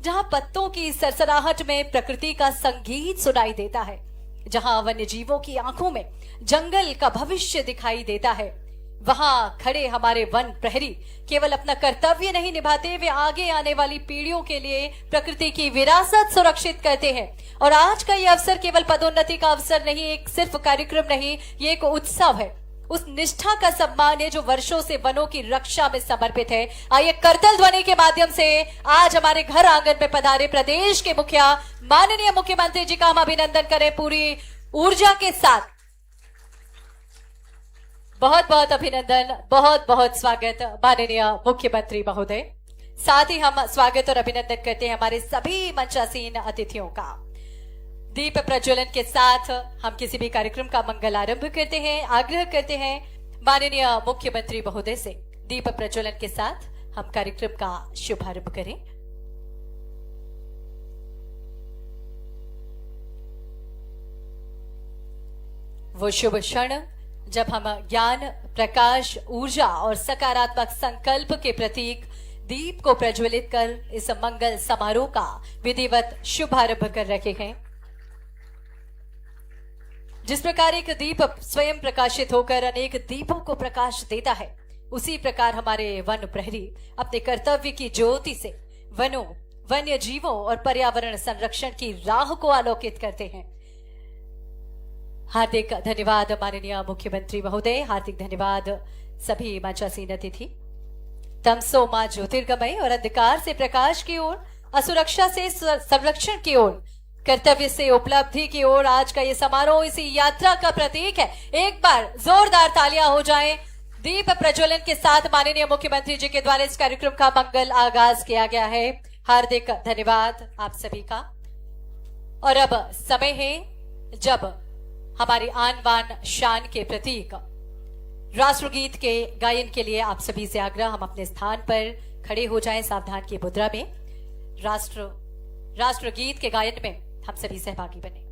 जहां पत्तों की सरसराहट में प्रकृति का संगीत सुनाई देता है, जहां वन्य जीवों की आंखों में जंगल का भविष्य दिखाई देता है, वहां खड़े हमारे वन प्रहरी केवल अपना कर्तव्य नहीं निभाते, वे आगे आने वाली पीढ़ियों के लिए प्रकृति की विरासत सुरक्षित करते हैं। और आज का ये अवसर केवल पदोन्नति का अवसर नहीं, एक सिर्फ कार्यक्रम नहीं, ये एक उत्सव है, उस निष्ठा का सम्मान है जो वर्षों से वनों की रक्षा में समर्पित है। आइए करतल ध्वनि के माध्यम से आज हमारे घर आंगन में पधारे प्रदेश के मुखिया माननीय मुख्यमंत्री जी का हम अभिनंदन करें पूरी ऊर्जा के साथ। बहुत बहुत अभिनंदन, बहुत बहुत स्वागत माननीय मुख्यमंत्री महोदय। साथ ही हम स्वागत और अभिनंदन करते हैं हमारे सभी मंचासीन अतिथियों का। दीप प्रज्वलन के साथ हम किसी भी कार्यक्रम का मंगल आरंभ करते हैं। आग्रह करते हैं माननीय मुख्यमंत्री महोदय से दीप प्रज्वलन के साथ हम कार्यक्रम का शुभारंभ करें। वो शुभ क्षण जब हम ज्ञान, प्रकाश, ऊर्जा और सकारात्मक संकल्प के प्रतीक दीप को प्रज्वलित कर इस मंगल समारोह का विधिवत शुभारंभ कर रहे हैं। जिस प्रकार एक दीप स्वयं प्रकाशित होकर अनेक दीपों को प्रकाश देता है, उसी प्रकार हमारे वन प्रहरी अपने कर्तव्य की ज्योति से वनों, वन्य जीवों और पर्यावरण संरक्षण की राह को आलोकित करते हैं। हार्दिक धन्यवाद माननीय मुख्यमंत्री महोदय, हार्दिक धन्यवाद सभी मंचासीन अतिथि। तमसो मां ज्योतिर्गमय, और अंधकार से प्रकाश की ओर, असुरक्षा से संरक्षण की ओर, कर्तव्य से उपलब्धि की ओर आज का ये समारोह इसी यात्रा का प्रतीक है। एक बार जोरदार तालियां हो जाएं। दीप प्रज्वलन के साथ माननीय मुख्यमंत्री जी के द्वारा इस कार्यक्रम का मंगल आगाज किया गया है। हार्दिक धन्यवाद आप सभी का। और अब समय है जब हमारी आन बान शान के प्रतीक राष्ट्रगीत के गायन के लिए आप सभी से आग्रह, हम अपने स्थान पर खड़े हो जाएं सावधान की मुद्रा में। राष्ट्रगीत के गायन में हम सभी सहभागी बने।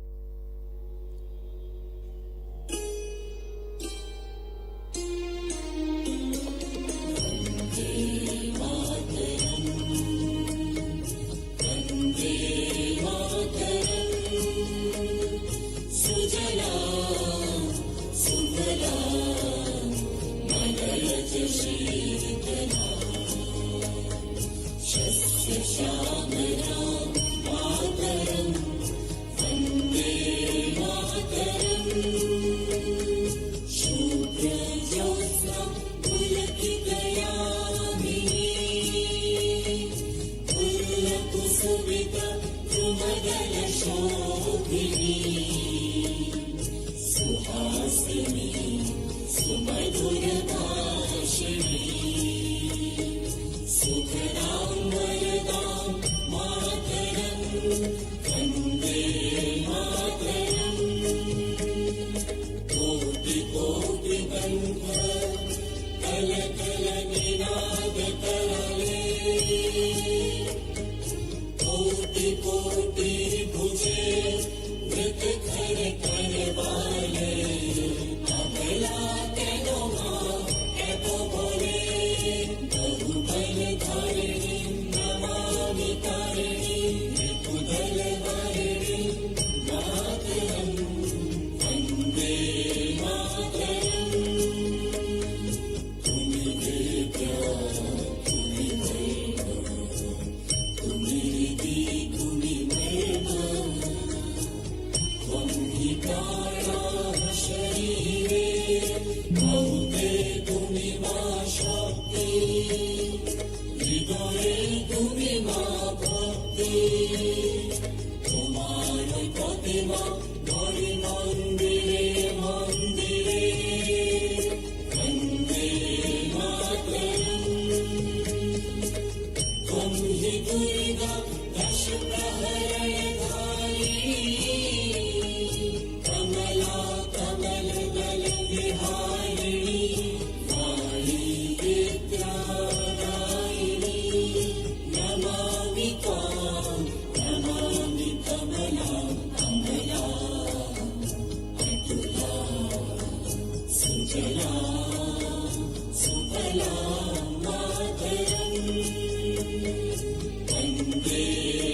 वंदे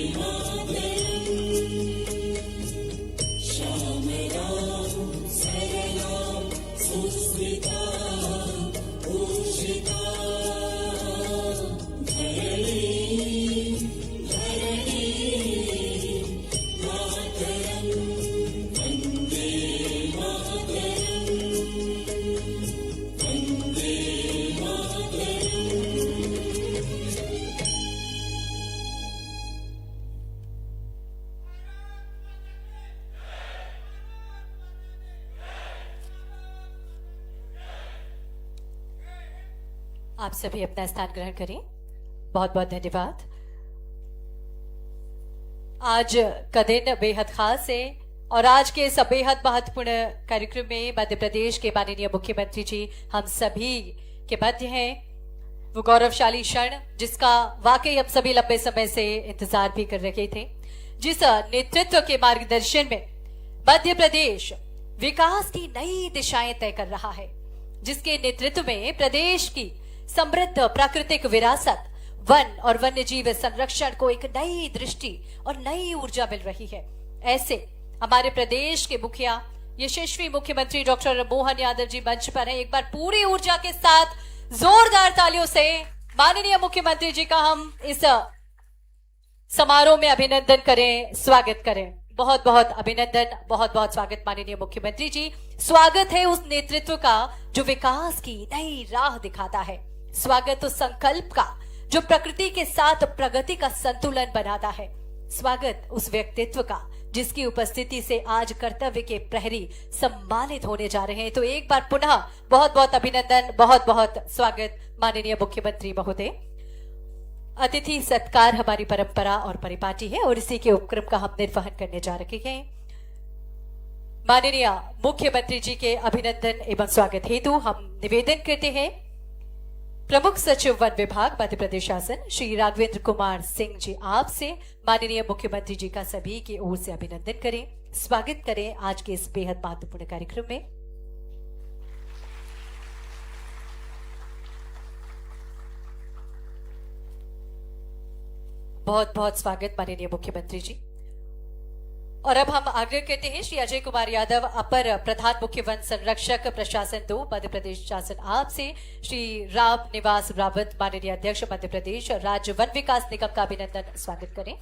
आप सभी अपना स्थान ग्रहण करें। बहुत बहुत धन्यवाद। आज का दिन बेहद खास है और आज के इस बेहद महत्वपूर्ण कार्यक्रम में मध्य प्रदेश के माननीय मुख्यमंत्री जी हम सभी के मध्य हैं। वो गौरवशाली क्षण जिसका वाकई हम सभी लंबे समय से इंतजार भी कर रहे थे, जिस नेतृत्व के मार्गदर्शन में मध्य प्रदेश विकास की नई दिशाएं तय कर रहा है, जिसके नेतृत्व में प्रदेश की समृद्ध प्राकृतिक विरासत, वन और वन्य जीव संरक्षण को एक नई दृष्टि और नई ऊर्जा मिल रही है। ऐसे हमारे प्रदेश के मुखिया यशस्वी मुख्यमंत्री डॉक्टर मोहन यादव जी मंच पर हैं। एक बार पूरी ऊर्जा के साथ जोरदार तालियों से माननीय मुख्यमंत्री जी का हम इस समारोह में अभिनंदन करें, स्वागत करें। बहुत बहुत अभिनंदन, बहुत बहुत स्वागत माननीय मुख्यमंत्री जी। स्वागत है उस नेतृत्व का जो विकास की नई राह दिखाता है। स्वागत उस संकल्प का जो प्रकृति के साथ प्रगति का संतुलन बनाता है। स्वागत उस व्यक्तित्व का जिसकी उपस्थिति से आज कर्तव्य के प्रहरी सम्मानित होने जा रहे हैं। तो एक बार पुनः बहुत बहुत अभिनंदन, बहुत बहुत स्वागत माननीय मुख्यमंत्री महोदय। अतिथि सत्कार हमारी परंपरा और परिपाटी है और इसी के उपक्रम का हम निर्वहन करने जा रहे हैं। माननीय मुख्यमंत्री जी के अभिनंदन एवं स्वागत हेतु हम निवेदन करते हैं प्रमुख सचिव वन विभाग मध्य प्रदेश शासन श्री राघवेंद्र कुमार सिंह जी आपसे माननीय मुख्यमंत्री जी का सभी की ओर से अभिनंदन करें, स्वागत करें आज के इस बेहद महत्वपूर्ण कार्यक्रम में। बहुत बहुत स्वागत माननीय मुख्यमंत्री जी। और अब हम आग्रह करते हैं श्री अजय कुमार यादव अपर प्रधान मुख्य वन संरक्षक प्रशासन 2 मध्य प्रदेश शासन आपसे श्री राम निवास रावत माननीय अध्यक्ष मध्य प्रदेश राज्य वन विकास निगम का अभिनंदन स्वागत करें।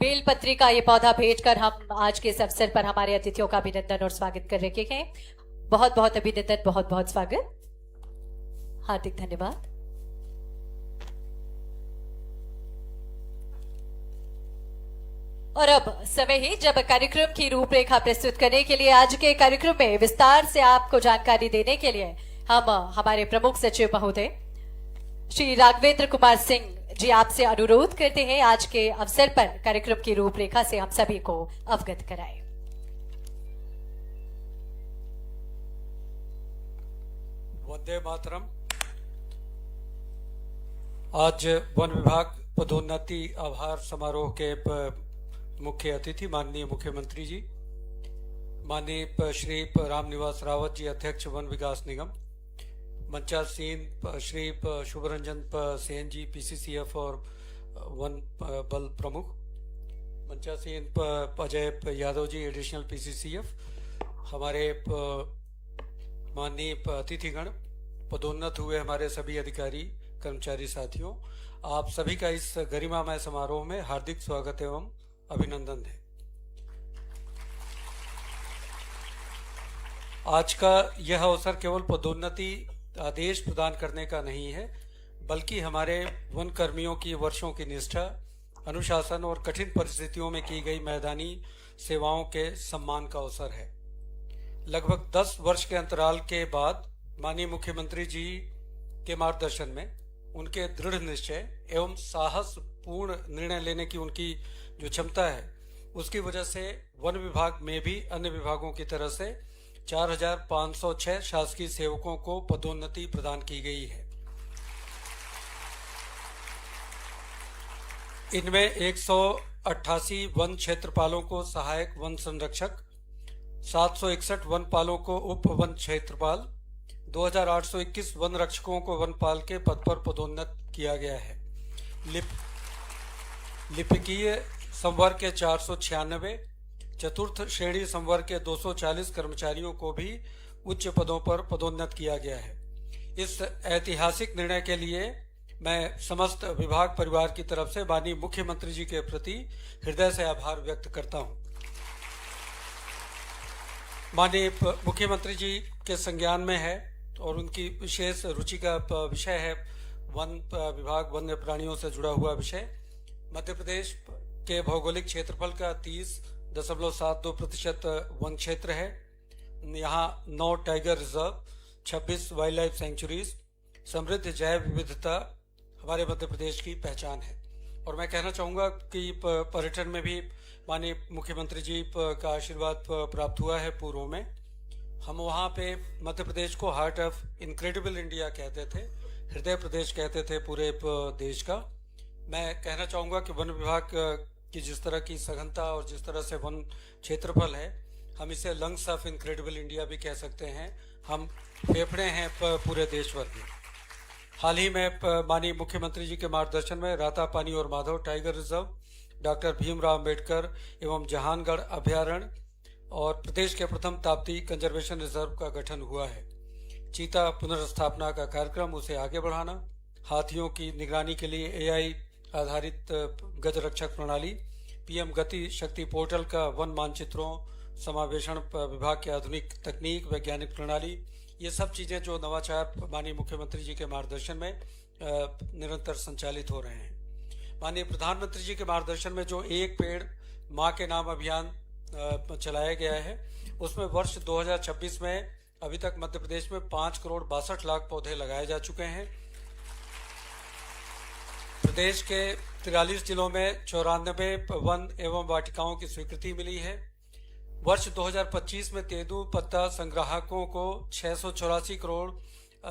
बेलपत्री का ये पौधा भेंट कर हम आज के इस अवसर पर हमारे अतिथियों का अभिनंदन और स्वागत कर रहे हैं। बहुत बहुत अभिनंदन, बहुत बहुत स्वागत, हार्दिक धन्यवाद। और अब समय है जब कार्यक्रम की रूपरेखा प्रस्तुत करने के लिए आज के कार्यक्रम में विस्तार से आपको जानकारी देने के लिए हम हमारे प्रमुख सचिव महोदय श्री राघवेंद्र कुमार सिंह जी आपसे अनुरोध करते हैं आज के अवसर पर कार्यक्रम की रूपरेखा से हम सभी को अवगत कराएं। वंदे मातरम। आज वन विभाग पदोन्नति आभार समारोह के मुख्य अतिथि माननीय मुख्यमंत्री जी, माननीय श्री राम निवास रावत जी अध्यक्ष वन विकास निगम, मंचासीन श्री शुभरंजन सेन जी पीसीसीएफ और वन बल प्रमुख, मंचासीन अजय यादव जी एडिशनल पीसीसीएफ, हमारे माननीय अतिथिगण, पदोन्नत हुए हमारे सभी अधिकारी कर्मचारी साथियों, आप सभी का इस गरिमामय समारोह में हार्दिक स्वागत एवं अभिनंदन है। आज का यह अवसर केवल पदोन्नति आदेश प्रदान करने का नहीं है, बल्कि हमारे वन कर्मियों की वर्षों की निष्ठा, अनुशासन और कठिन परिस्थितियों में की गई मैदानी सेवाओं के सम्मान का अवसर है। लगभग 10 वर्ष के अंतराल के बाद माननीय मुख्यमंत्री जी के मार्गदर्शन में उनके दृढ़ निश्चय एवं साहस पूर्ण निर्णय लेने की उनकी जो क्षमता है, उसकी वजह से वन विभाग में भी अन्य विभागों की तरह से 4506 शासकीय सेवकों को पदोन्नति प्रदान की गई है। इनमें 188 वन क्षेत्रपालों को सहायक वन संरक्षक, 761 वनपालों को उप वन क्षेत्रपाल, 2821 वन रक्षकों को वनपाल के पद पर पदोन्नत किया गया है। लिपिकीय संवर्ग के 496, चतुर्थ श्रेणी संवर्ग के 240 कर्मचारियों को भी उच्च पदों पर पदोन्नत किया गया है। इस ऐतिहासिक निर्णय के लिए मैं समस्त विभाग परिवार की तरफ से माननीय मुख्यमंत्री जी के प्रति हृदय से आभार व्यक्त करता हूं। माननीय मुख्यमंत्री जी के संज्ञान में है और उनकी विशेष रुचि का विषय है वन विभाग, वन्य प्राणियों से जुड़ा हुआ विषय। मध्य प्रदेश के भौगोलिक क्षेत्रफल का 30.72% वन क्षेत्र है। यहाँ 9 tiger reserve, 26 wild life sanctuaries, समृद्ध जैव विविधता हमारे मध्य प्रदेश की पहचान है। और मैं कहना चाहूँगा कि पर्यटन में भी माननीय मुख्यमंत्री जी का आशीर्वाद प्राप्त हुआ है पूर्व में। हम वहाँ पे मध्य प्रदेश को हार्ट ऑफ इनक्रेडिबल इंडिया कहते थे, हृदय प्रदेश कहते थे पूरे देश का। मैं कहना चाहूँगा कि वन विभाग की जिस तरह की सघनता और जिस तरह से वन क्षेत्रफल है, हम इसे लंग्स ऑफ इनक्रेडिबल इंडिया भी कह सकते हैं। हम फेफड़े हैं पूरे देश भर में। हाल ही में माननीय मुख्यमंत्री जी के मार्गदर्शन में रातापानी और Madhav tiger reserve, doctor Bhimrao Ambedkar एवं जहानगढ़ अभयारण्य और प्रदेश के प्रथम ताप्ती कंजर्वेशन रिजर्व का गठन हुआ है। चीता पुनर्स्थापना का कार्यक्रम, उसे आगे बढ़ाना, हाथियों की निगरानी के लिए AI आधारित गज रक्षक प्रणाली, PM गति शक्ति पोर्टल का वन मानचित्रों समावेशन विभाग की आधुनिक तकनीक वैज्ञानिक प्रणाली, ये सब चीज़ें जो नवाचार माननीय मुख्यमंत्री जी के मार्गदर्शन में निरंतर संचालित हो रहे हैं। माननीय प्रधानमंत्री जी के मार्गदर्शन में जो एक पेड़ माँ के नाम अभियान चलाया गया है, उसमें वर्ष 2026 में अभी तक मध्य प्रदेश में 5,62,00,000 पौधे लगाए जा चुके हैं। प्रदेश के 43 जिलों में 94 वन एवं वाटिकाओं की स्वीकृति मिली है। वर्ष 2025 में तेंदू पत्ता संग्राहकों को 684 करोड़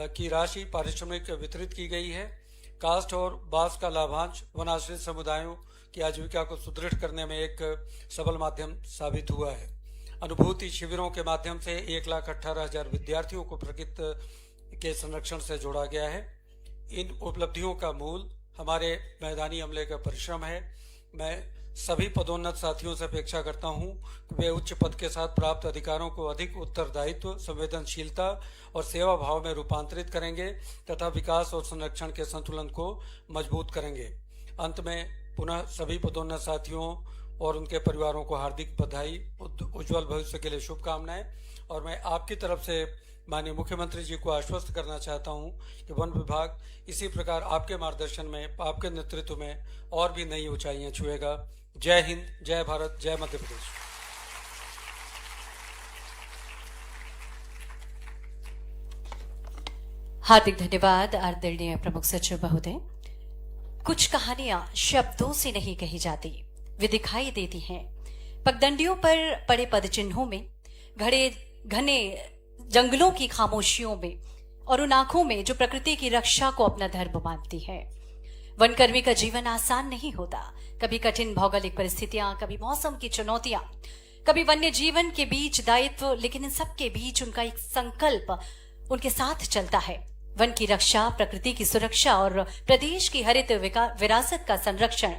की राशि पारिश्रमिक वितरित की गई है। काष्ठ और बांस का लाभांश वनाश्रित समुदायों की आजीविका को सुदृढ़ करने में एक सबल माध्यम साबित हुआ है। अनुभूति शिविरों के माध्यम से 1,18,000 विद्यार्थियों को प्रकृति के संरक्षण से जोड़ा गया है। इन उपलब्धियों का मूल हमारे मैदानी अमले का परिश्रम है। मैं सभी पदोन्नत साथियों से अपेक्षा करता हूं कि वे उच्च पद के साथ प्राप्त अधिकारों को अधिक उत्तरदायित्व, संवेदनशीलता और सेवा भाव में रूपांतरित करेंगे तथा विकास और संरक्षण के संतुलन को मजबूत करेंगे। अंत में पुनः सभी पदोन्नत साथियों और उनके परिवारों को हार्दिक बधाई, उज्जवल भविष्य के लिए शुभकामनाएं। और मैं आपकी तरफ से माननीय मुख्यमंत्री जी को आश्वस्त करना चाहता हूं कि वन विभाग इसी प्रकार आपके मार्गदर्शन में, आपके नेतृत्व में और भी नई ऊंचाइयां छुएगा। जय हिंद, जय भारत, जय मध्य प्रदेश। हार्दिक धन्यवाद आदरणीय प्रमुख सचिव महोदय। कुछ कहानियां शब्दों से नहीं कही जाती, वे दिखाई देती हैं। पगडंडियों पर पड़े पदचिन्हों में, घने जंगलों की खामोशियों में और उन आंखों में जो प्रकृति की रक्षा को अपना धर्म मानती है। वनकर्मी का जीवन आसान नहीं होता। कभी कठिन भौगोलिक परिस्थितियां, कभी मौसम की चुनौतियां, कभी वन्य जीवन के बीच दायित्व, लेकिन इन सब के बीच उनका एक संकल्प उनके साथ चलता है। वन की रक्षा, प्रकृति की सुरक्षा और प्रदेश की हरित विरासत का संरक्षण।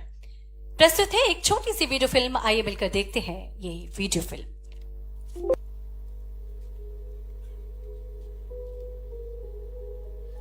प्रस्तुत है एक छोटी सी वीडियो फिल्म, आइए मिलकर देखते हैं ये वीडियो फिल्म।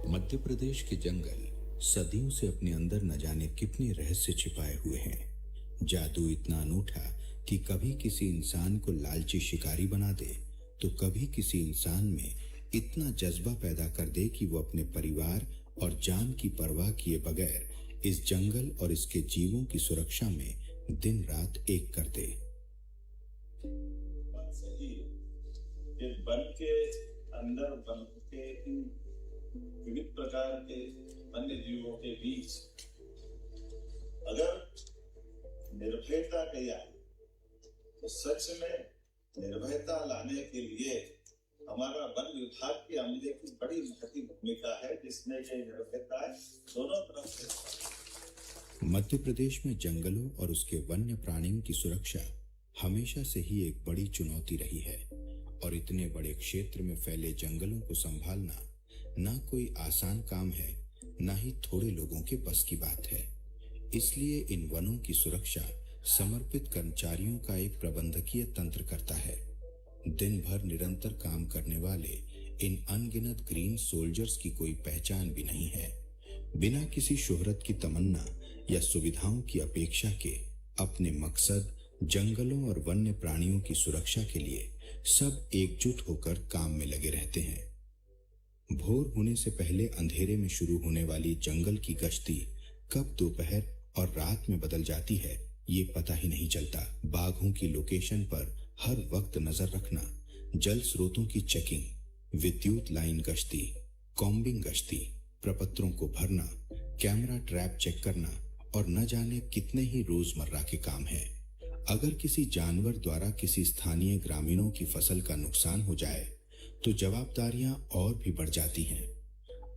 मध्य प्रदेश के जंगल सदियों से अपने अंदर न जाने कितने रहस्य छिपाए हुए हैं। जादू इतना अनूठा कि कभी किसी इंसान को लालची शिकारी बना दे, तो कभी किसी इंसान में इतना जज्बा पैदा कर दे कि वो अपने परिवार और जान की परवाह किए बगैर इस जंगल और इसके जीवों की सुरक्षा में दिन रात एक कर दे। वन के अंदर, वन के विविध प्रकार के वन्य जीवों के बीच अगर निर्भयता कही आए, तो सच में निर्भयता लाने के लिए हमारा वन विभाग के अमले की बड़ी महत्वपूर्ण भूमिका है, जिसमें ये निर्भयता दोनों तरफ से। मध्य प्रदेश में जंगलों और उसके वन्य प्राणियों की सुरक्षा हमेशा से ही एक बड़ी चुनौती रही है, और इतने बड़े क्षेत्र में फैले जंगलों को संभालना ना कोई आसान काम है, ना ही थोड़े लोगों के बस की बात है। इसलिए इन वनों की सुरक्षा समर्पित कर्मचारियों का एक प्रबंधकीय तंत्र करता है। दिन भर निरंतर काम करने वाले इन अनगिनत ग्रीन सोल्जर्स की कोई पहचान भी नहीं है। बिना किसी शोहरत की तमन्ना या सुविधाओं की अपेक्षा के अपने मकसद, जंगलों और वन्य प्राणियों की सुरक्षा के लिए सब एकजुट होकर काम में लगे रहते हैं। भोर होने से पहले अंधेरे में शुरू होने वाली जंगल की गश्ती कब दोपहर और रात में बदल जाती है, ये पता ही नहीं चलता। बाघों की लोकेशन पर हर वक्त नजर रखना, जल स्रोतों की चेकिंग, विद्युत लाइन गश्ती, कॉम्बिंग गश्ती, प्रपत्रों को भरना, कैमरा ट्रैप चेक करना और न जाने कितने ही रोजमर्रा के काम हैं। अगर किसी जानवर द्वारा किसी स्थानीय ग्रामीणों की फसल का नुकसान हो जाए तो जवाबदारियां और भी बढ़ जाती हैं।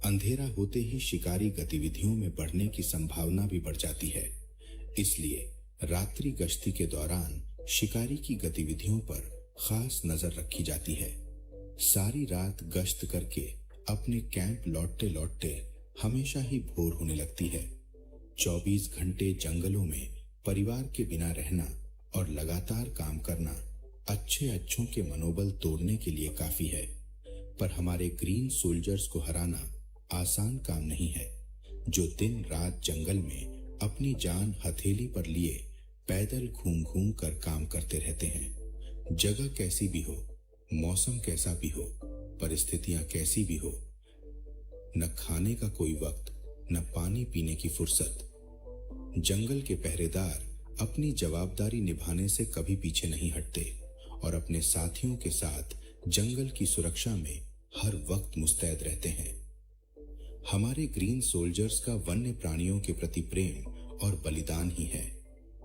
अंधेरा होते ही शिकारी गतिविधियों में बढ़ने की संभावना भी बढ़ जाती है। इसलिए रात्रि गश्ती के दौरान शिकारी की गतिविधियों पर खास नजर रखी जाती है। सारी रात गश्त करके अपने कैंप लौटते लौटते हमेशा ही भोर होने लगती है। 24 घंटे जंगलों में परिवार के बिना रहना और लगातार काम करना अच्छों के मनोबल तोड़ने के लिए काफी है। पर हमारे ग्रीन सोल्जर्स को हराना आसान काम नहीं है, जो दिन रात जंगल में अपनी जान हथेली पर लिए पैदल घूम घूम कर काम करते रहते हैं। जगह कैसी भी हो, मौसम कैसा भी हो, परिस्थितियां कैसी भी हो, न खाने का कोई वक्त, न पानी पीने की फुर्सत, जंगल के पहरेदार अपनी जवाबदारी निभाने से कभी पीछे नहीं हटते और अपने साथियों के साथ जंगल की सुरक्षा में हर वक्त मुस्तैद रहते हैं। हमारे ग्रीन सोल्जर्स का वन्य प्राणियों के प्रति प्रेम और बलिदान ही है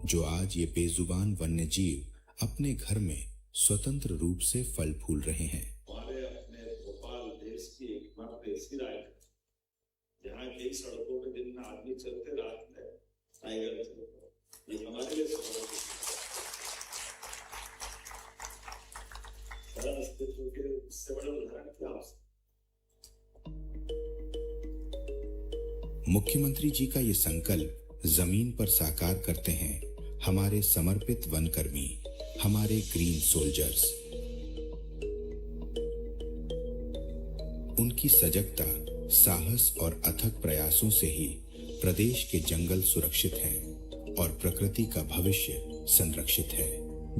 जो आज ये बेजुबान वन्य जीव अपने घर में स्वतंत्र रूप से फल फूल रहे हैं। हमारे अपने भोपाल देश की एकमात्र ऐसी राज्य जहाँ कई सड़कों में दिन में आदमी चलते, रात में टाइगर चलते। ये हमारे लिए अस्तित्व के इससे बड़ा उदाहरण क्या हो सकता? मुख्यमंत्री जी का ये संकल्प जमीन पर साकार करते हैं हमारे समर्पित वनकर्मी, हमारे ग्रीन सोल्जर्स। उनकी सजगता, साहस और अथक प्रयासों से ही प्रदेश के जंगल सुरक्षित हैं और प्रकृति का भविष्य संरक्षित है।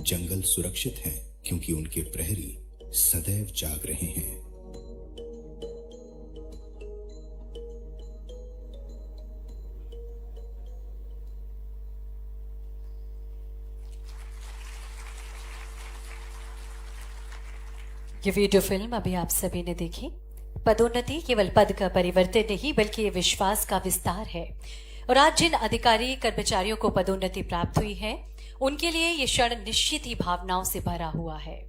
जंगल सुरक्षित हैं क्योंकि उनके प्रहरी सदैव जाग रहे हैं। ये वीडियो फिल्म अभी आप सभी ने देखी। पदोन्नति केवल पद का परिवर्तन नहीं बल्कि ये विश्वास का विस्तार है। और आज जिन अधिकारी कर्मचारियों को पदोन्नति प्राप्त हुई है उनके लिए ये क्षण निश्चित ही भावनाओं से भरा हुआ है।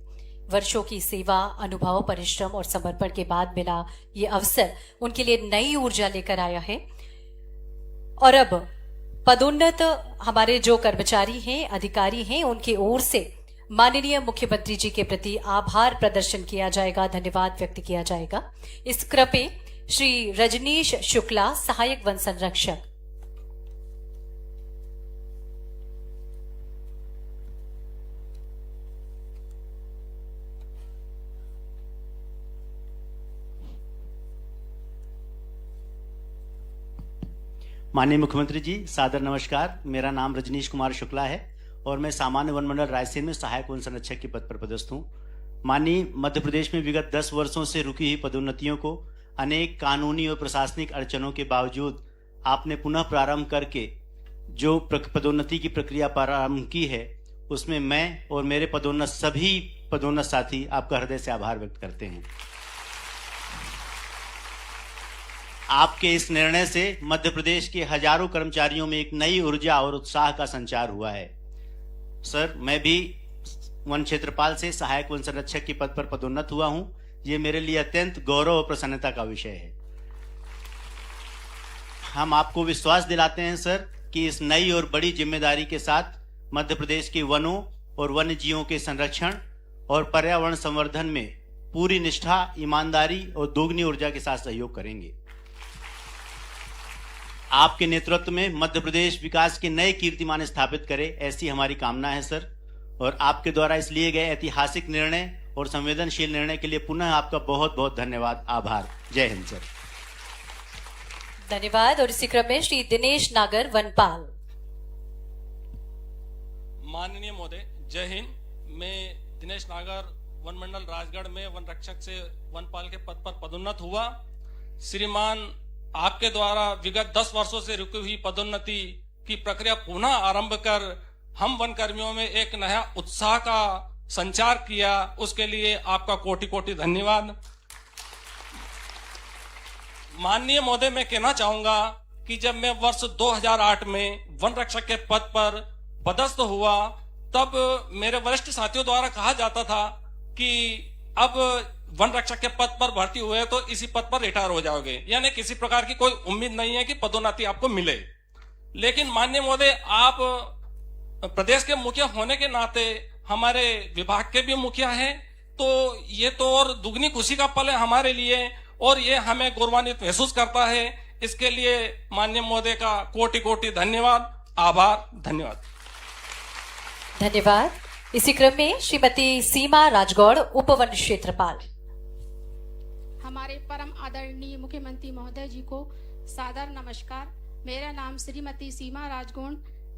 वर्षों की सेवा, अनुभव, परिश्रम और समर्पण के बाद मिला ये अवसर उनके लिए नई ऊर्जा लेकर आया है। और अब पदोन्नत हमारे जो कर्मचारी हैं, अधिकारी हैं, उनकी ओर से माननीय मुख्यमंत्री जी के प्रति आभार प्रदर्शन किया जाएगा, धन्यवाद व्यक्त किया जाएगा। इस क्रम में श्री रजनीश शुक्ला, सहायक वन संरक्षक। माननीय मुख्यमंत्री जी, सादर नमस्कार। मेरा नाम रजनीश कुमार शुक्ला है और मैं सामान्य वन मंडल रायसेन में सहायक वन संरक्षक के पद पर पदस्थ हूँ। माननीय मध्य प्रदेश में विगत 10 वर्षों से रुकी हुई पदोन्नतियों को अनेक कानूनी और प्रशासनिक अड़चनों के बावजूद आपने पुनः प्रारंभ करके जो पदोन्नति की प्रक्रिया प्रारंभ की है, उसमें मैं और मेरे पदोन्नत सभी पदोन्नत साथी आपका हृदय से आभार व्यक्त करते हैं। आपके इस निर्णय से मध्य प्रदेश के हजारों कर्मचारियों में एक नई ऊर्जा और उत्साह का संचार हुआ है। सर, मैं भी वन क्षेत्रपाल से सहायक वन संरक्षक के पद पर पदोन्नत हुआ हूं। ये मेरे लिए अत्यंत गौरव और प्रसन्नता का विषय है। हम आपको विश्वास दिलाते हैं सर कि इस नई और बड़ी जिम्मेदारी के साथ मध्य प्रदेश के वनों और वन्य जीवों के संरक्षण और पर्यावरण संवर्धन में पूरी निष्ठा, ईमानदारी और दोगुनी ऊर्जा के साथ सहयोग करेंगे। आपके नेतृत्व में मध्य प्रदेश विकास के नए कीर्तिमान स्थापित करे, ऐसी हमारी कामना है सर। और आपके द्वारा इस लिए गए ऐतिहासिक निर्णय और संवेदनशील निर्णय के लिए पुनः आपका बहुत बहुत धन्यवाद, आभार। जय हिंद सर। धन्यवाद। और इसी क्रम में श्री दिनेश नागर, वनपाल। माननीय महोदय, जय हिंद। मैं दिनेश नागर वन मंडल राजगढ़ में वन रक्षक से वनपाल के पद पर पदोन्नत हुआ। श्रीमान, आपके द्वारा विगत 10 वर्षों से रुकी हुई पदोन्नति की प्रक्रिया पुनः आरंभ कर हम वन कर्मियों में एक नया उत्साह का संचार किया, उसके लिए आपका कोटि कोटि धन्यवाद। माननीय महोदय, मैं कहना चाहूंगा कि जब मैं वर्ष 2008 में वन रक्षक के पद पर पदस्थ हुआ, तब मेरे वरिष्ठ साथियों द्वारा कहा जाता था कि अब वन रक्षक के पद पर भर्ती हुए तो इसी पद पर रिटायर हो जाओगे, यानी किसी प्रकार की कोई उम्मीद नहीं है कि पदोन्नति आपको मिले। लेकिन माननीय महोदय, आप प्रदेश के मुखिया होने के नाते हमारे विभाग के भी मुखिया हैं, तो ये तो और दुगनी खुशी का पल है हमारे लिए, और ये हमें गौरवान्वित महसूस करता है। इसके लिए माननीय महोदय का कोटि कोटि धन्यवाद, आभार, धन्यवाद। धन्यवाद। इसी क्रम में श्रीमती सीमा राजगौड़, उपवन क्षेत्रपाल। हमारे परम आदरणीय मुख्यमंत्री महोदय जी को सादर नमस्कार। मेरा नाम श्रीमती सीमा राजगौड़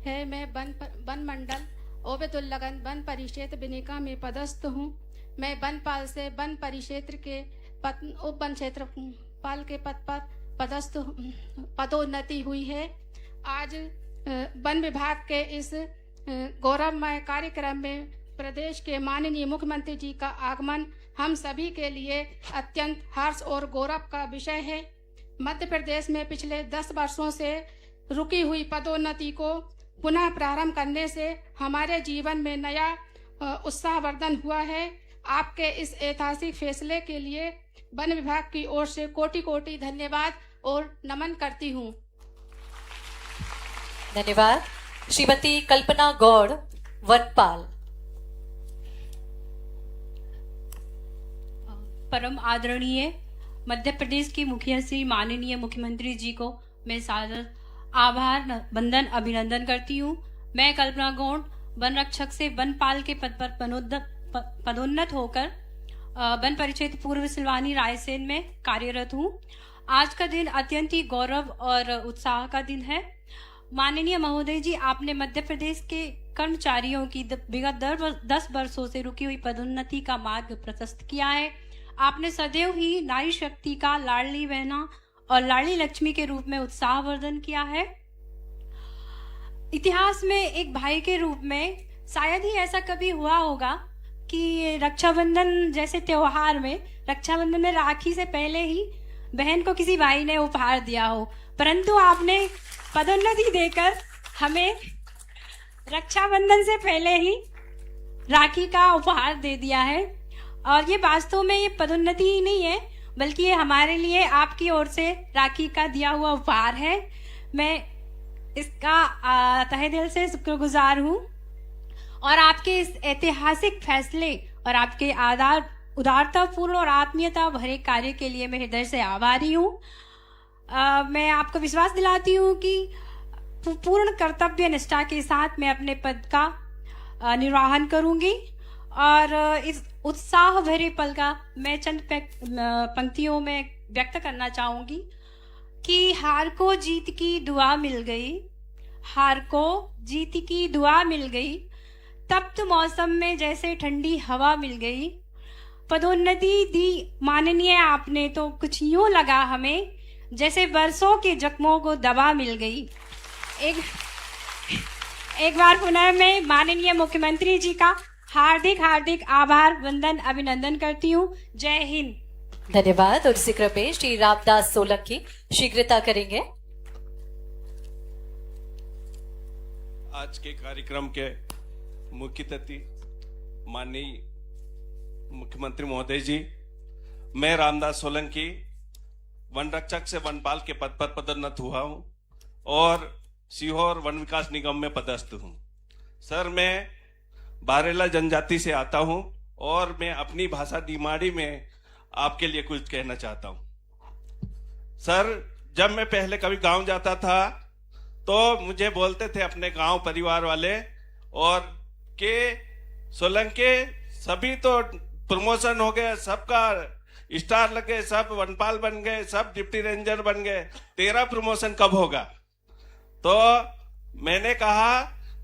है। मैं वन मंडल ओबेदुल्लगंज वन परिक्षेत्र बिनेका में पदस्थ हूँ। मैं वनपाल से वन परिक्षेत्र के उप वन क्षेत्रपाल के पद पर पदस्थ पदोन्नति हुई है। आज वन विभाग के इस गौरवमय कार्यक्रम में प्रदेश के माननीय मुख्यमंत्री जी का आगमन हम सभी के लिए अत्यंत हर्ष और गौरव का विषय है। मध्य प्रदेश में पिछले 10 वर्षों से रुकी हुई पदोन्नति को पुनः प्रारंभ करने से हमारे जीवन में नया उत्साहवर्धन हुआ है। आपके इस ऐतिहासिक फैसले के लिए वन विभाग की ओर से कोटि कोटि धन्यवाद और नमन करती हूँ। धन्यवाद। श्रीमती कल्पना गौड़, वनपाल। परम आदरणीय मध्य प्रदेश के मुखिया श्री माननीय मुख्यमंत्री जी को मैं सादर आभार वंदन अभिनंदन करती हूँ। मैं कल्पना गौड़ वन रक्षक से वनपाल के पद पर पदोन्नत होकर वन परिक्षेत्र पूर्व सिलवानी रायसेन में कार्यरत हूँ। आज का दिन अत्यंत ही गौरव और उत्साह का दिन है। माननीय महोदय जी, आपने मध्य प्रदेश के कर्मचारियों की विगत 10 वर्षों से रुकी हुई पदोन्नति का मार्ग प्रशस्त किया है। आपने सदैव ही नारी शक्ति का लाडली बहना और लाडली लक्ष्मी के रूप में उत्साहवर्धन किया है। इतिहास में एक भाई के रूप में शायद ही ऐसा कभी हुआ होगा कि रक्षाबंधन जैसे त्योहार में, रक्षाबंधन में राखी से पहले ही बहन को किसी भाई ने उपहार दिया हो, परंतु आपने पदोन्नति देकर हमें रक्षाबंधन से पहले ही राखी का उपहार दे दिया है। और ये वास्तव में ये पदोन्नति ही नहीं है, बल्कि ये हमारे लिए आपकी ओर से राखी का दिया हुआ उपहार है। मैं इसका तहे दिल से शुक्रगुजार हूँ और आपके इस ऐतिहासिक फैसले और आपके उदारतापूर्ण और आत्मीयता भरे कार्य के लिए मैं हृदय से आभारी हूँ। मैं आपको विश्वास दिलाती हूँ कि पूर्ण कर्तव्य निष्ठा के साथ मैं अपने पद का निर्वहन करूंगी और इस उत्साह भरे पल का मैं चंद पंक्तियों में व्यक्त करना चाहूंगी कि हार को जीत की दुआ मिल गई, हार को जीत की दुआ मिल गई, तप्त मौसम में जैसे ठंडी हवा मिल गई। पदोन्नति दी माननीय आपने तो कुछ यूं लगा हमें जैसे बरसों के जख्मों को दवा मिल गई। एक बार पुनः मैं माननीय मुख्यमंत्री जी का हार्दिक हार्दिक आभार वंदन अभिनंदन करती हूँ। जय हिंद। धन्यवाद। और इसी क्रम में श्री रामदास सोलंकी शीघ्रता करेंगे। आज के कार्यक्रम के मुख्य अतिथि माननीय मुख्यमंत्री महोदय जी, मैं रामदास सोलंकी वन रक्षक से वनपाल के पद पर पदोन्नत हुआ हूं और सीहोर वन विकास निगम में पदस्थ हूं। सर, मैं बारेला जनजाति से आता हूं और मैं अपनी भाषा दिमाड़ी में आपके लिए कुछ कहना चाहता हूं। सर, जब मैं पहले कभी गांव जाता था तो मुझे बोलते थे अपने गांव परिवार वाले और के सोलंकी सभी तो प्रमोशन हो गए, सबका स्टार लगे, सब वनपाल बन गए, सब डिप्टी रेंजर बन गए, तेरा प्रमोशन कब होगा? तो मैंने कहा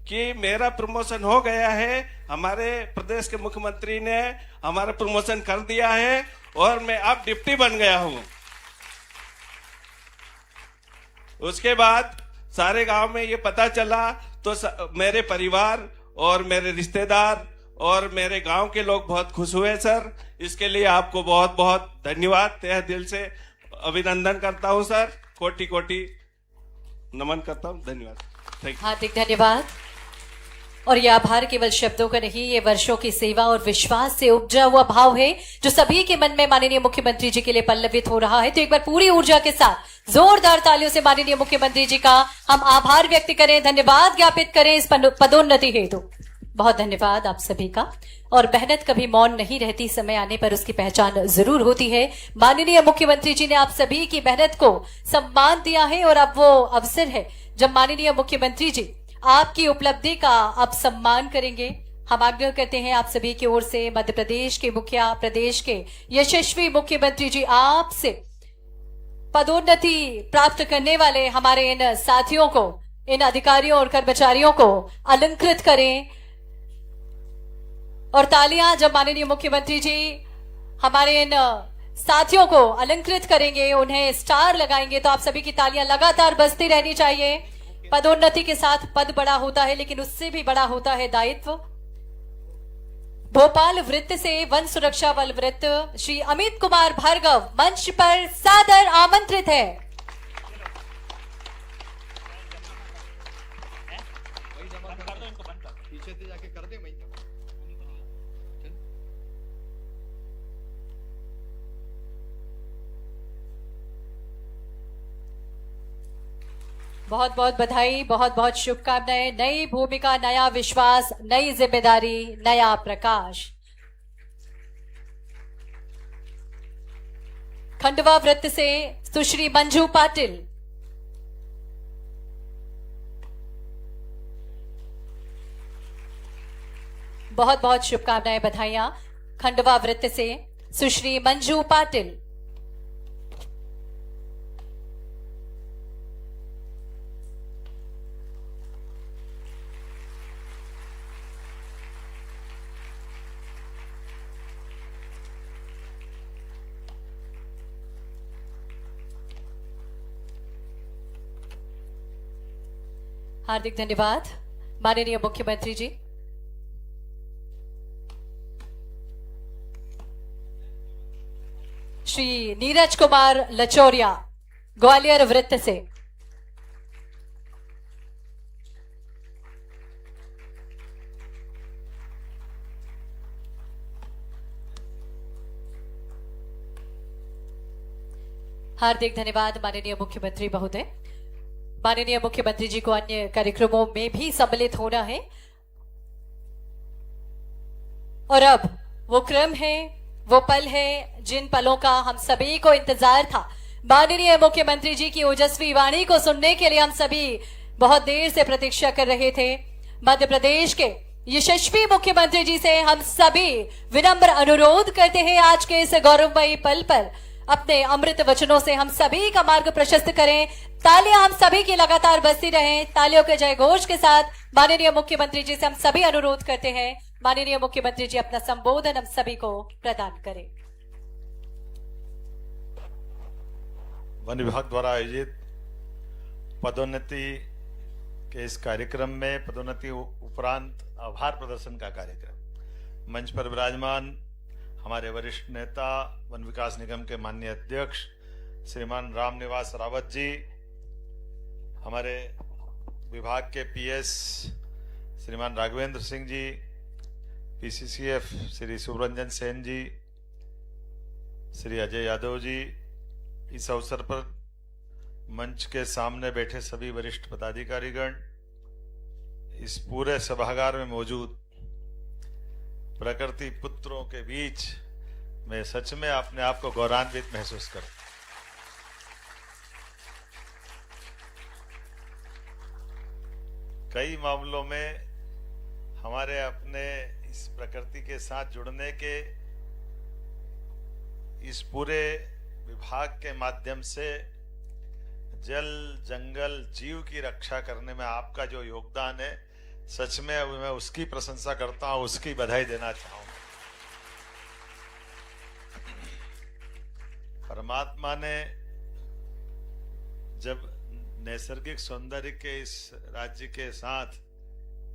कि मेरा प्रमोशन हो गया है, हमारे प्रदेश के मुख्यमंत्री ने हमारा प्रमोशन कर दिया है और मैं अब डिप्टी बन गया हूं। उसके बाद सारे गांव में ये पता चला तो मेरे परिवार और मेरे रिश्तेदार और मेरे गांव के लोग बहुत खुश हुए। सर, इसके लिए आपको बहुत बहुत धन्यवाद तहे दिल से। अभिनंदन करता हूं सर, कोटि कोटि नमन करता हूं। धन्यवाद। Thank you. हार्दिक धन्यवाद। और यह आभार केवल शब्दों का नहीं, ये वर्षों की सेवा और विश्वास से उपजा हुआ भाव है जो सभी के मन में माननीय मुख्यमंत्री जी के लिए पल्लवित हो रहा है। तो एक बार पूरी ऊर्जा के साथ जोरदार तालियों से माननीय मुख्यमंत्री जी का हम आभार व्यक्त करें, धन्यवाद ज्ञापित करें इस पदोन्नति हेतु। बहुत धन्यवाद आप सभी का। और मेहनत कभी मौन नहीं रहती, समय आने पर उसकी पहचान जरूर होती है। माननीय मुख्यमंत्री जी ने आप सभी की मेहनत को सम्मान दिया है और अब वो अवसर है जब माननीय मुख्यमंत्री जी आपकी उपलब्धि का आप सम्मान करेंगे। हम आग्रह करते हैं आप सभी की ओर से, मध्य प्रदेश के मुखिया, प्रदेश के यशस्वी मुख्यमंत्री जी आपसे पदोन्नति प्राप्त करने वाले हमारे इन साथियों को, इन अधिकारियों और कर्मचारियों को अलंकृत करें। और तालियां जब माननीय मुख्यमंत्री जी हमारे इन साथियों को अलंकृत करेंगे, उन्हें स्टार लगाएंगे, तो आप सभी की तालियां लगातार बजती रहनी चाहिए। पदोन्नति के साथ पद बड़ा होता है, लेकिन उससे भी बड़ा होता है दायित्व। भोपाल वृत्त से वन सुरक्षा बल वृत्त श्री अमित कुमार भार्गव मंच पर सादर आमंत्रित है। बहुत बहुत बधाई, बहुत बहुत शुभकामनाएं। नई भूमिका, नया विश्वास, नई जिम्मेदारी, नया प्रकाश। खंडवा वृत्त से सुश्री मंजू पाटिल। बहुत बहुत शुभकामनाएं, बधाइयां। खंडवा वृत्त से सुश्री मंजू पाटिल। हार्दिक धन्यवाद माननीय मुख्यमंत्री जी। श्री नीरज कुमार लचौरिया ग्वालियर वृत्त से। हार्दिक धन्यवाद माननीय मुख्यमंत्री महोदय। माननीय मुख्यमंत्री जी को अन्य कार्यक्रमों में भी सम्मिलित होना है और अब वो क्रम है, वो पल है जिन पलों का हम सभी को इंतजार था। माननीय मुख्यमंत्री जी की ओजस्वी वाणी को सुनने के लिए हम सभी बहुत देर से प्रतीक्षा कर रहे थे। मध्य प्रदेश के यशस्वी मुख्यमंत्री जी से हम सभी विनम्र अनुरोध करते हैं आज के इस गौरवमयी पल पर अपने अमृत वचनों से हम सभी का मार्ग प्रशस्त करें। तालियां हम सभी की लगातार बजती रहें। तालियों के जय घोष के साथ माननीय मुख्यमंत्री जी से हम सभी अनुरोध करते हैं, माननीय मुख्यमंत्री जी अपना संबोधन हम सभी को प्रदान करें। वन विभाग द्वारा आयोजित पदोन्नति के इस कार्यक्रम में पदोन्नति उपरांत आभार प्रदर्शन का कार्यक्रम, मंच पर विराजमान हमारे वरिष्ठ नेता वन विकास निगम के माननीय अध्यक्ष श्रीमान रामनिवास रावत जी, हमारे विभाग के पीएस श्रीमान राघवेंद्र सिंह जी, पीसीसीएफ श्री सुब्रंजन सेन जी, श्री अजय यादव जी, इस अवसर पर मंच के सामने बैठे सभी वरिष्ठ पदाधिकारीगण, इस पूरे सभागार में मौजूद प्रकृति पुत्रों के बीच मैं सच में अपने आप को गौरवान्वित महसूस करता। कई मामलों में हमारे अपने इस प्रकृति के साथ जुड़ने के, इस पूरे विभाग के माध्यम से जल, जंगल, जीव की रक्षा करने में आपका जो योगदान है, सच में मैं उसकी प्रशंसा करता हूं, उसकी बधाई देना चाहूंगा। परमात्मा ने जब नैसर्गिक सौंदर्य के इस राज्य के साथ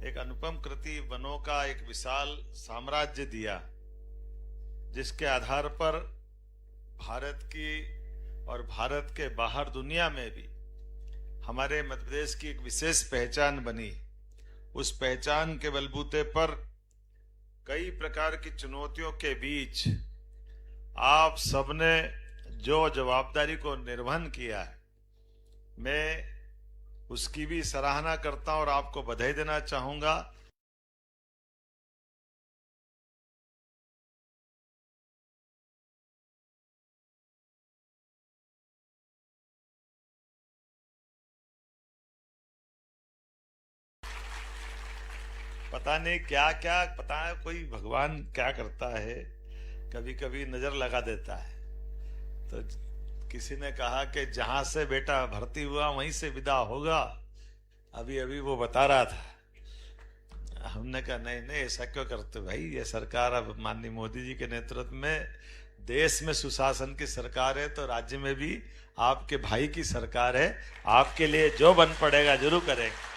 एक अनुपम कृति वनों का एक विशाल साम्राज्य दिया, जिसके आधार पर भारत की और भारत के बाहर दुनिया में भी हमारे मध्य प्रदेश की एक विशेष पहचान बनी। उस पहचान के बलबूते पर कई प्रकार की चुनौतियों के बीच आप सबने जो जवाबदारी को निर्वहन किया है, मैं उसकी भी सराहना करता हूं और आपको बधाई देना चाहूंगा। पता नहीं क्या क्या, पता है कोई भगवान क्या करता है, कभी कभी नजर लगा देता है। तो किसी ने कहा कि जहां से बेटा भर्ती हुआ वहीं से विदा होगा, अभी अभी वो बता रहा था। हमने कहा नहीं नहीं, ऐसा क्यों करते भाई, ये सरकार अब माननीय मोदी जी के नेतृत्व में देश में सुशासन की सरकार है, तो राज्य में भी आपके भाई की सरकार है, आपके लिए जो बन पड़ेगा जरूर करेंगे।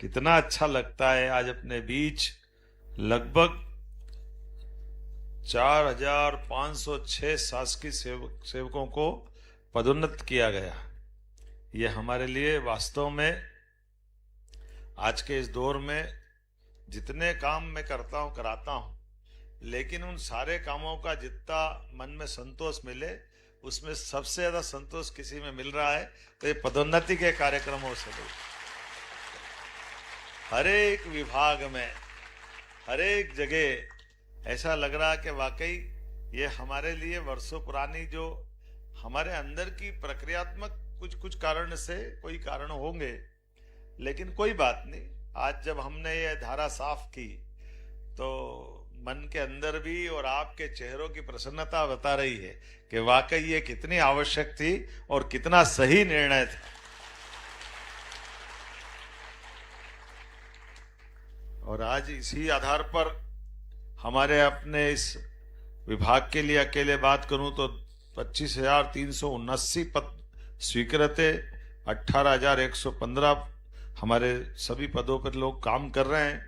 कितना अच्छा लगता है आज अपने बीच लगभग 4,506 शासकीय सेवकों को पदोन्नत किया गया। ये हमारे लिए वास्तव में आज के इस दौर में जितने काम मैं करता हूं कराता हूं, लेकिन उन सारे कामों का जितना मन में संतोष मिले, उसमें सबसे ज्यादा संतोष किसी में मिल रहा है तो ये पदोन्नति के कार्यक्रमों से मिल। हर एक विभाग में, हर एक जगह ऐसा लग रहा कि वाकई ये हमारे लिए वर्षों पुरानी जो हमारे अंदर की प्रक्रियात्मक कुछ कारण से कोई कारण होंगे, लेकिन कोई बात नहीं। आज जब हमने ये धारा साफ की तो मन के अंदर भी और आपके चेहरों की प्रसन्नता बता रही है कि वाकई ये कितनी आवश्यक थी और कितना सही निर्णय था। और आज इसी आधार पर हमारे अपने इस विभाग के लिए अकेले बात करूं तो 25,379 पद स्वीकृत है, 18,115 हमारे सभी पदों पर लोग काम कर रहे हैं।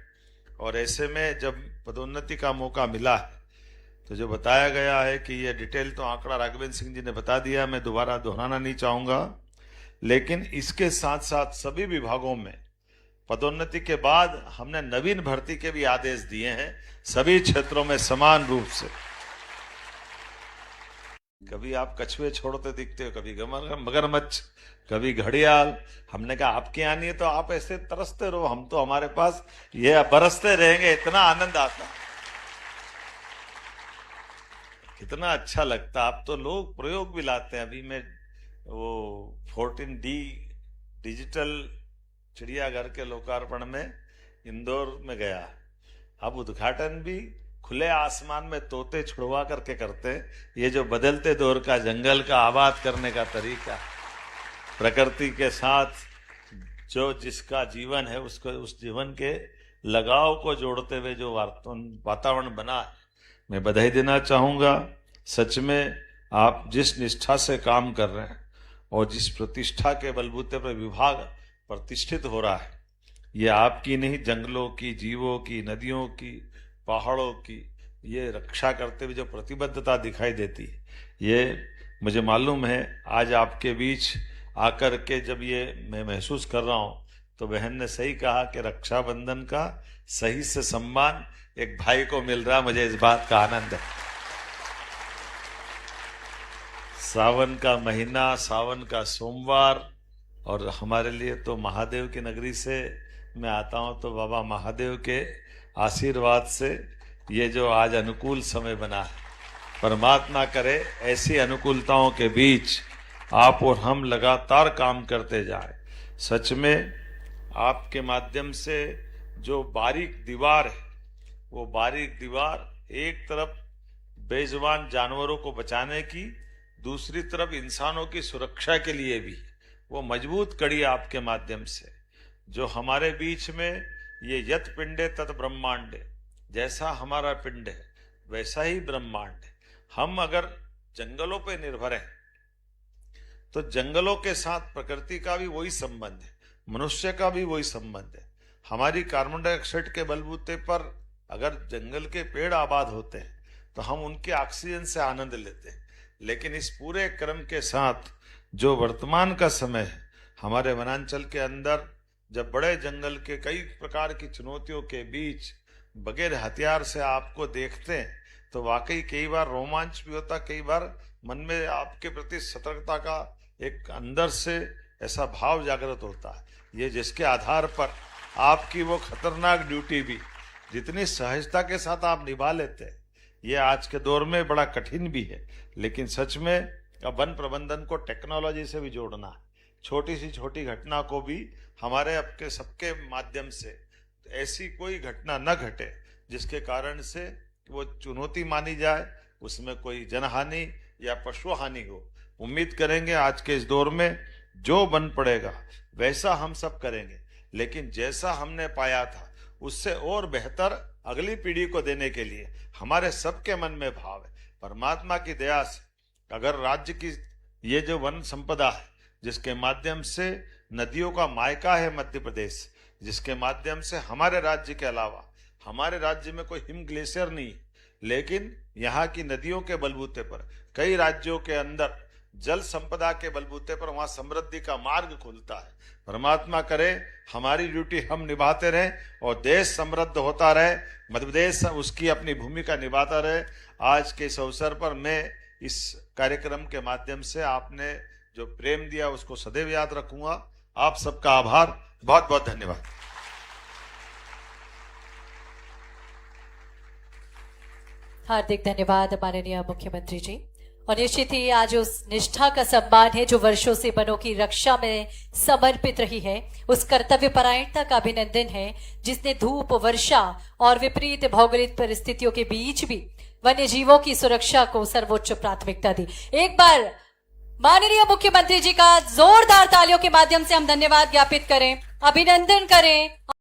और ऐसे में जब पदोन्नति का मौका मिला है तो जो बताया गया है कि ये डिटेल तो आंकड़ा राघवेंद्र सिंह जी ने बता दिया, मैं दोबारा दोहराना नहीं चाहूंगा। लेकिन इसके साथ साथ सभी विभागों में पदोन्नति के बाद हमने नवीन भर्ती के भी आदेश दिए हैं, सभी क्षेत्रों में समान रूप से। कभी आप कछुए छोड़ते दिखते हो, कभी मगरमच्छ, कभी घड़ियाल। हमने कहा आपके यहाँ नहीं है तो आप ऐसे तरसते रहो, हम तो हमारे पास ये बरसते रहेंगे, इतना आनंद आता, कितना अच्छा लगता। आप तो लोग प्रयोग भी लाते हैं। अभी मैं वो 14D डिजिटल चिड़ियाघर के लोकार्पण में इंदौर में गया, अब उद्घाटन भी खुले आसमान में तोते छुड़वा करके करते हैं। ये जो बदलते दौर का जंगल का आबाद करने का तरीका, प्रकृति के साथ जो जिसका जीवन है उसको, उस जीवन के लगाव को जोड़ते हुए जो वातावरण बना है, मैं बधाई देना चाहूंगा। सच में आप जिस निष्ठा से काम कर रहे हैं और जिस प्रतिष्ठा के बलबूते पर विभाग प्रतिष्ठित हो रहा है, ये आपकी नहीं, जंगलों की, जीवों की, नदियों की, पहाड़ों की ये रक्षा करते हुए जो प्रतिबद्धता दिखाई देती है, ये मुझे मालूम है। आज आपके बीच आकर के जब ये मैं महसूस कर रहा हूं तो बहन ने सही कहा कि रक्षाबंधन का सही से सम्मान एक भाई को मिल रहा, मुझे इस बात का आनंद है। सावन का महीना, सावन का सोमवार, और हमारे लिए तो महादेव की नगरी से मैं आता हूं तो बाबा महादेव के आशीर्वाद से ये जो आज अनुकूल समय बना है, परमात्मा करे ऐसी अनुकूलताओं के बीच आप और हम लगातार काम करते जाएं। सच में आपके माध्यम से जो बारीक दीवार है, वो बारीक दीवार एक तरफ बेजुबान जानवरों को बचाने की, दूसरी तरफ इंसानों की सुरक्षा के लिए भी वो मजबूत कड़ी आपके माध्यम से, जो हमारे बीच में ये यत पिंडे तत् ब्रह्मांडे, जैसा हमारा पिंड है वैसा ही ब्रह्मांड है। हम अगर जंगलों पे निर्भर हैं तो जंगलों के साथ प्रकृति का भी वही संबंध है, मनुष्य का भी वही संबंध है। हमारी कार्बन डाइऑक्साइड के बलबूते पर अगर जंगल के पेड़ आबाद होते हैं तो हम उनके ऑक्सीजन से आनंद लेते हैं। लेकिन इस पूरे क्रम के साथ जो वर्तमान का समय है, हमारे वनांचल के अंदर जब बड़े जंगल के कई प्रकार की चुनौतियों के बीच बगैर हथियार से आपको देखते हैं तो वाकई कई बार रोमांच भी होता, कई बार मन में आपके प्रति सतर्कता का एक अंदर से ऐसा भाव जागृत होता है। ये जिसके आधार पर आपकी वो खतरनाक ड्यूटी भी जितनी सहजता के साथ आप निभा लेते हैं, ये आज के दौर में बड़ा कठिन भी है। लेकिन सच में अब वन प्रबंधन को टेक्नोलॉजी से भी जोड़ना है। छोटी सी छोटी घटना को भी हमारे आपके सबके माध्यम से ऐसी कोई घटना न घटे जिसके कारण से वो चुनौती मानी जाए, उसमें कोई जनहानि या पशु हानि हो। उम्मीद करेंगे आज के इस दौर में जो बन पड़ेगा वैसा हम सब करेंगे, लेकिन जैसा हमने पाया था उससे और बेहतर अगली पीढ़ी को देने के लिए हमारे सबके मन में भाव है। परमात्मा की दया से अगर राज्य की ये जो वन संपदा है, जिसके माध्यम से नदियों का मायका है मध्य प्रदेश, जिसके माध्यम से हमारे राज्य के अलावा हमारे राज्य में कोई हिम ग्लेशियर नहीं, लेकिन यहाँ की नदियों के बलबूते पर कई राज्यों के अंदर जल संपदा के बलबूते पर वहां समृद्धि का मार्ग खुलता है। परमात्मा करे हमारी ड्यूटी हम निभाते रहें और देश समृद्ध होता रहे, मध्य प्रदेश उसकी अपनी भूमिका निभाता रहे। आज के इस अवसर पर मैं इस कार्यक्रम के माध्यम से आपने जो प्रेम दिया उसको सदैव याद रखूंगा। आप सबका आभार, बहुत बहुत धन्यवाद। हार्दिक धन्यवाद माननीय मुख्यमंत्री जी। और निश्चित ही आज उस निष्ठा का सम्मान है जो वर्षों से वनों की रक्षा में समर्पित रही है, उस कर्तव्य परायणता का अभिनंदन है जिसने धूप, वर्षा और विपरीत भौगोलिक परिस्थितियों के बीच भी वन्य जीवों की सुरक्षा को सर्वोच्च प्राथमिकता दी। एक बार माननीय मुख्यमंत्री जी का जोरदार तालियों के माध्यम से हम धन्यवाद ज्ञापित करें, अभिनंदन करें।